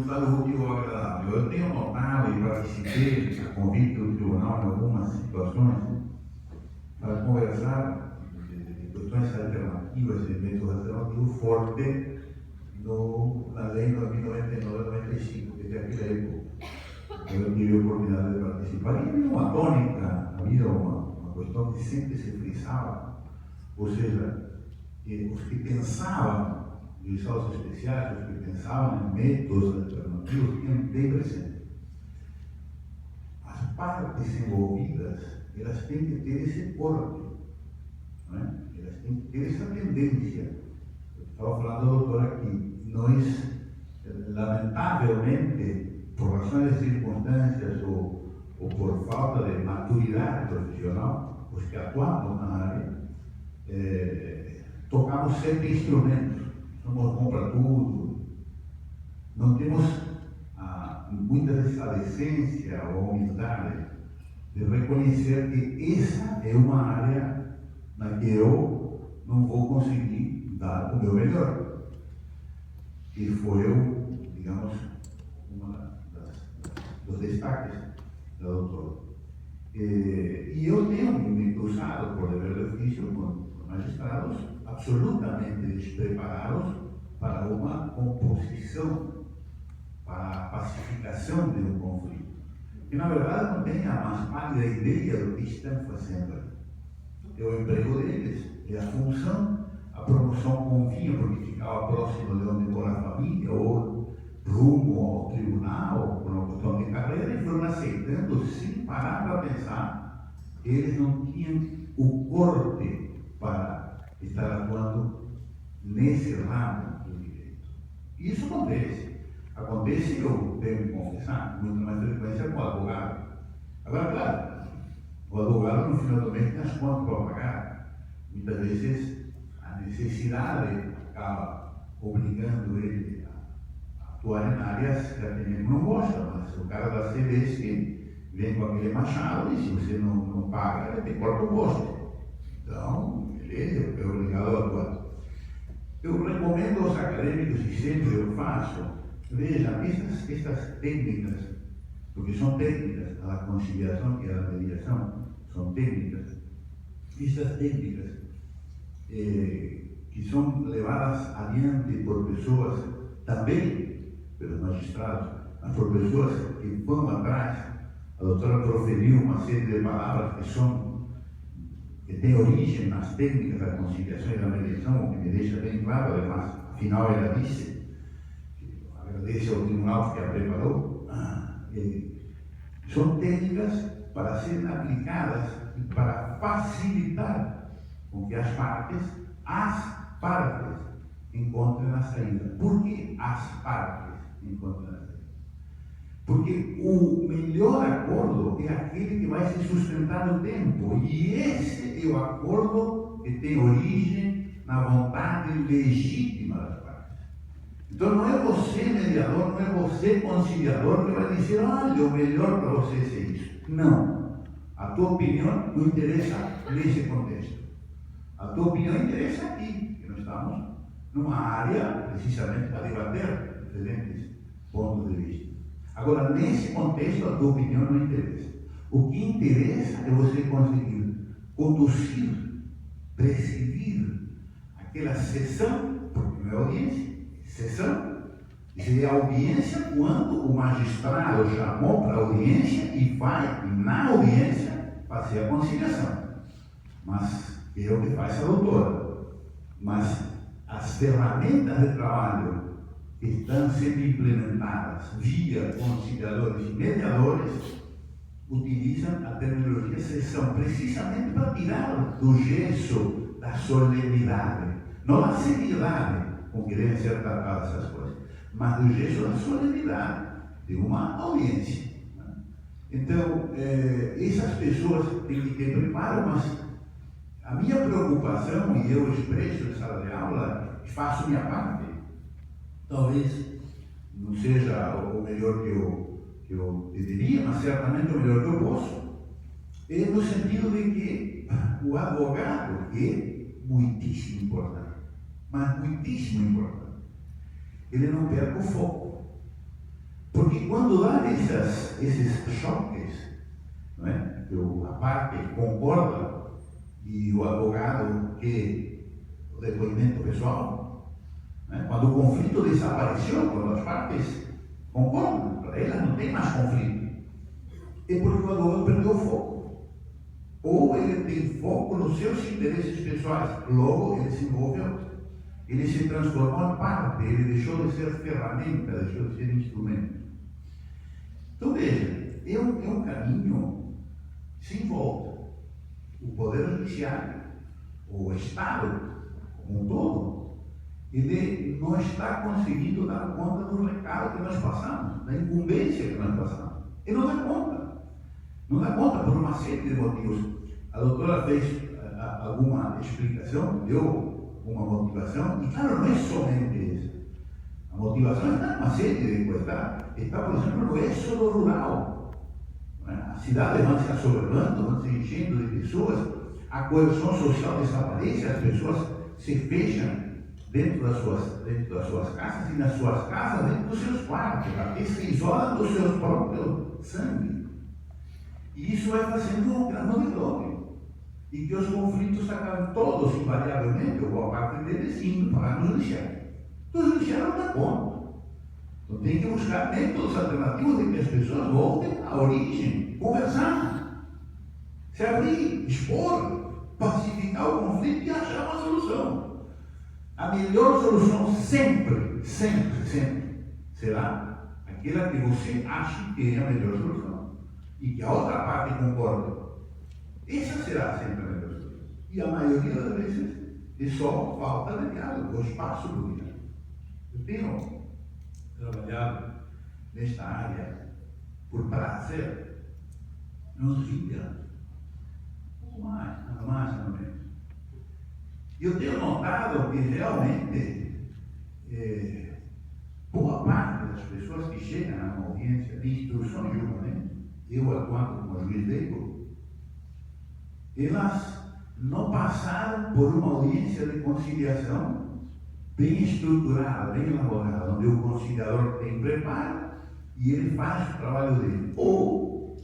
resultado útil ou agradável. Eu tenho notado e participei a convite do tribunal em algumas situações para conversar de questões alternativas, de métodos alternativos forte na lei 2099-95, desde aquela época. Eu tive a oportunidade de participar e havia uma tônica, havia uma questão que sempre se frisava, ou seja, que os que pensavam em estados especiais, os que pensavam em métodos alternativos, tinham bem presente. As partes envolvidas, elas têm que ter esse porte, não é? Elas têm que ter essa tendência. Eu estava falando, doutor, aqui, nós, lamentavelmente, por razões de circunstâncias ou por falta de maturidade profissional, os que atuamos na área, tocamos 7 instrumentos, somos bons para tudo, não temos muitas vezes a decência ou a humildade de reconhecer que essa é uma área na que eu não vou conseguir dar o meu melhor. E foi, digamos, dos destaques da doutora. E eu tenho me cruzado, por dever de ofício, com magistrados absolutamente despreparados para uma composição, para a pacificação de um conflito, que na verdade não tem a mais pálida ideia do que estão fazendo ali. É o emprego deles, é a função, a promoção convinha porque ficava próximo de onde mora a família, ou rumo ao tribunal, por uma questão de carreira, e foram aceitando sem parar para pensar. Eles não tinham o corte para estar atuando nesse ramo do direito. E isso acontece. Acontece, eu tenho que confessar, muito mais frequência com o advogado. Agora, claro, o advogado no final do mês tem as contas para pagar. Muitas vezes a necessidade acaba obrigando ele a atuar em áreas que a gente não gosta, mas o cara da CBS que vem com aquele machado e se você não paga, ele te corta o gosto. Então, ele é obrigado a atuar. Eu recomendo aos acadêmicos, e sempre eu faço, vejam, estas técnicas, porque são técnicas, a conciliação e a mediação são técnicas, estas técnicas que são levadas adiante por pessoas, também pelos magistrados, mas por pessoas que vão atrás. A doutora proferiu uma série de palavras que têm origem nas técnicas da conciliação e da mediação, o que me deixa bem claro, además, afinal ela disse, agradece ao tribunal que a preparou, são técnicas para serem aplicadas e para facilitar com que as partes encontrem a saída. Por que as partes encontram a saída? Porque o melhor acordo é aquele que vai se sustentar no tempo, e esse é o acordo que tem origem na vontade legítima das partes. Então não é você mediador, não é você conciliador que vai dizer, olha, o melhor para vocês é isso. Não. A tua opinião não interessa nesse contexto. A tua opinião interessa aqui, que nós estamos numa área precisamente para debater diferentes pontos de vista. Agora, nesse contexto, a tua opinião não interessa. O que interessa é você conseguir conduzir, presidir aquela sessão, porque não é audiência, é sessão. Isso é audiência quando o magistrado chamou para a audiência e vai, na audiência, fazer a conciliação. Mas é o que faz a doutora. Mas as ferramentas de trabalho estão sendo implementadas via conciliadores e mediadores, utilizam a terminologia sessão precisamente para tirar do gesso da solenidade, não da seriedade com que devem ser tratadas essas coisas, mas do gesso da solenidade de uma audiência. Então, essas pessoas têm que ter preparo, mas a minha preocupação, e eu expresso em sala de aula, faço minha parte, talvez não seja o melhor que eu deveria, mas certamente o melhor que eu posso, é no sentido de que o advogado é muitíssimo importante, mas muitíssimo importante. Ele não perca o foco. Porque quando dá esses choques, não é? Que a parte concorda e o advogado quer o depoimento pessoal, né? Quando o conflito desapareceu, quando as partes concordam, para elas não tem mais conflito, é porque o advogado perdeu o foco. Ou ele tem foco nos seus interesses pessoais, logo ele se envolveu, ele se transformou em parte, ele deixou de ser ferramenta, deixou de ser instrumento. Então veja, é um caminho sem volta. O Poder Judiciário, o Estado como um todo, ele não está conseguindo dar conta do recado que nós passamos, da incumbência que nós passamos. Ele não dá conta. Não dá conta por uma série de motivos. A doutora fez alguma explicação, deu uma motivação, e claro, não é somente isso. A motivação está em uma série de coisas. Está, por exemplo, no êxodo rural. As cidades vão se assoberbando, vão se enchendo de pessoas, a coesão social desaparece, as pessoas se fecham dentro das suas casas, e nas suas casas, dentro dos seus quartos, porque se isolam do seu próprio sangue. E isso vai fazendo um grande glória. E que os conflitos acabam todos, invariavelmente, ou boa parte deles, indo parar no judiciário. Então o judiciário não dá conta. Então tem que buscar métodos alternativos de que as pessoas voltem à origem, conversar, se abrir, expor, pacificar o conflito e achar uma solução. A melhor solução sempre será aquela que você acha que é a melhor solução. E que a outra parte concorde. Essa será sempre a melhor solução. E a maioria das vezes é só falta de diálogo, o espaço do diálogo. Eu tenho trabalhado nesta área por prazer uns 20 anos. Pouco mais, nada menos. E eu tenho notado que realmente boa parte das pessoas que chegam a uma audiência de instrução de julgamento, eu atuando como juiz leigo, elas não passaram por uma audiência de conciliação bem estruturada, bem elaborada, onde o conciliador tem preparo e ele faz o trabalho dele. Ou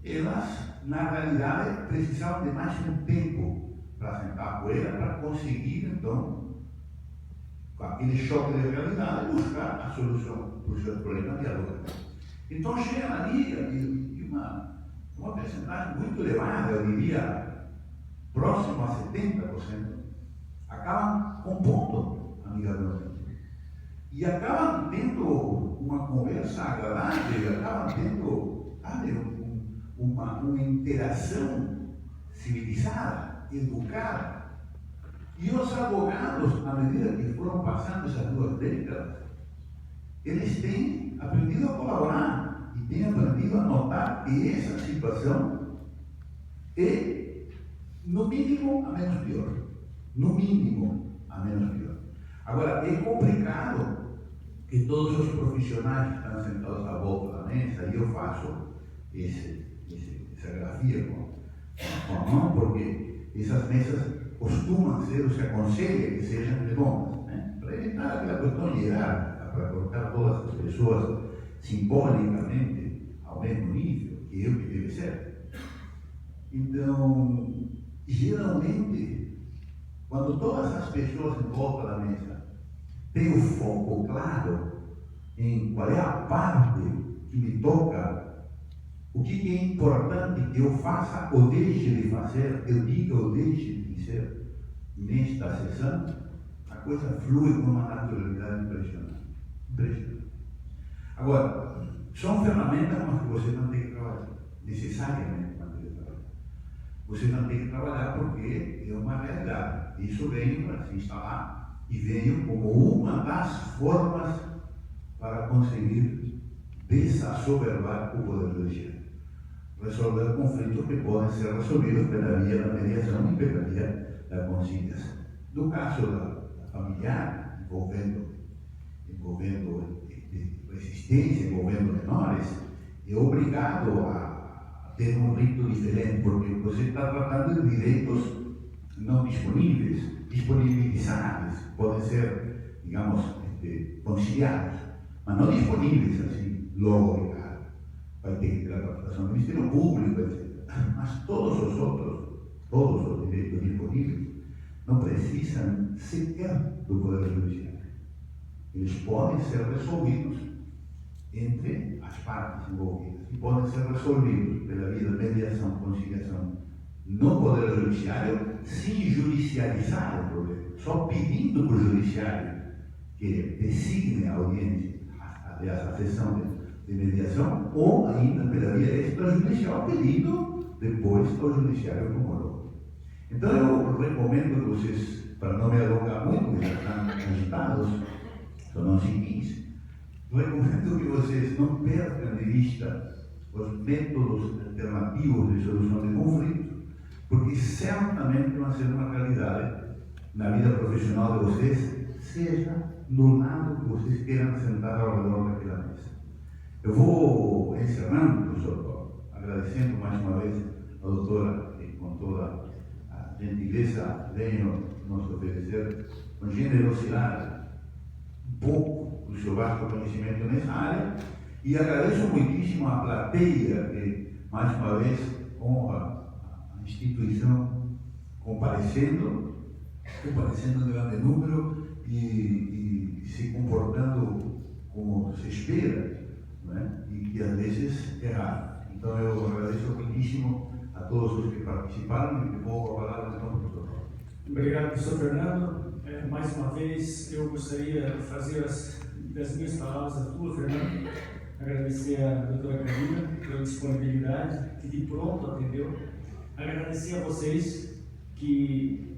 elas, na realidade, precisavam de mais um tempo para sentar a poeira, para conseguir, então, com aquele choque de realidade, buscar a solução para os seus problemas de agora. Então chega ali e uma percentagem muito elevada, eu diria, próximo a 70%, acabam compondo amigavelmente. E acabam tendo uma conversa agradável, acabam tendo, uma interação civilizada, educada. E os advogados, à medida que foram passando essas 2 décadas, eles têm aprendido a colaborar e têm aprendido a notar que essa situação é, no mínimo, a menos pior. No mínimo, a menos pior. Agora, é complicado que todos os profissionais que estão sentados à volta da mesa, e eu faço essa grafia com a mão, porque essas mesas costumam ser, os que aconselha que sejam redondas, né? Para evitar aquela questão hierárquica, para colocar todas as pessoas simbolicamente ao mesmo nível, que é o que deve ser. Então, geralmente, quando todas as pessoas em volta da mesa têm o foco claro em qual é a parte que me toca, o que é importante que eu faça ou deixe de fazer, eu diga ou deixe de dizer nesta sessão, a coisa flui com uma naturalidade impressionante. Agora, são ferramentas com as que você não tem que trabalhar, necessariamente não tem que trabalhar. Você não tem que trabalhar porque é uma realidade. Isso veio para se instalar e veio como uma das formas para conseguir desassoberbar o Poder Judiciário. Resolver conflitos que podem ser resolvidos pela via da mediação e pela via da conciliação. No caso da familiar, envolvendo resistência, envolvendo menores, é obrigado a ter um rito diferente, porque você está tratando de direitos não disponíveis, disponibilizados, podem ser, digamos, conciliados. mas não disponíveis assim, logo de cara. Vai ter que ter a captação do Ministério Público, etc. Mas todos os outros, todos os direitos disponíveis, não precisam sequer do Poder Judiciário. Eles podem ser resolvidos entre as partes envolvidas e podem ser resolvidos pela via de mediação, conciliação no Poder Judiciário, sem judicializar o problema, só pedindo para o Judiciário que designe a audiência, aliás, a sessão de mediação, ou ainda pela via extrajudicial, pedindo depois ao Judiciário como homologue. Então eu recomendo que vocês, para não me alongar muito, porque já estão agitados, são 11h15, recomendo que vocês não percam de vista os métodos alternativos de solução de conflitos, porque certamente vão ser uma realidade na vida profissional de vocês, seja no lado que vocês queiram sentar ao redor daquela mesa. Eu vou encerrando, professor Paulo, agradecendo mais uma vez a doutora, que com toda a gentileza venho nos oferecer com generosidade um pouco do seu vasto conhecimento nessa área, e agradeço muitíssimo à plateia que, mais uma vez, honra a instituição comparecendo em grande número e se comportando como se espera, né? E que às vezes errar. Então eu agradeço muitíssimo a todos os que participaram e que vou falar então, professor. Obrigado, professor Fernando. Mais uma vez, eu gostaria de fazer das minhas palavras a tua, Fernando. Agradecer a doutora Carina pela disponibilidade, que de pronto atendeu. Agradecer a vocês que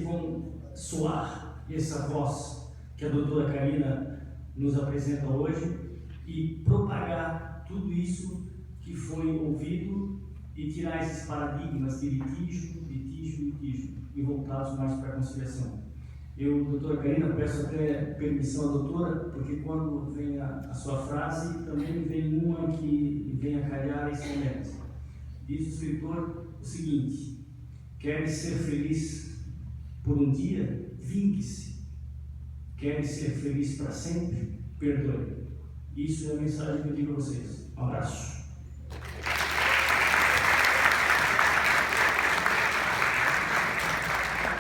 vão soar essa voz que a doutora Carina nos apresenta hoje e propagar tudo isso que foi ouvido e tirar esses paradigmas de litígio e voltados mais para a conciliação. Eu, doutora Carina, peço até permissão à doutora, porque quando vem a sua frase, também vem uma que vem a calhar esse momento. Diz o escritor o seguinte: queres ser feliz por um dia? Vingue-se. Queres ser feliz para sempre? Perdoe. Isso é a mensagem que eu digo a vocês. Um abraço.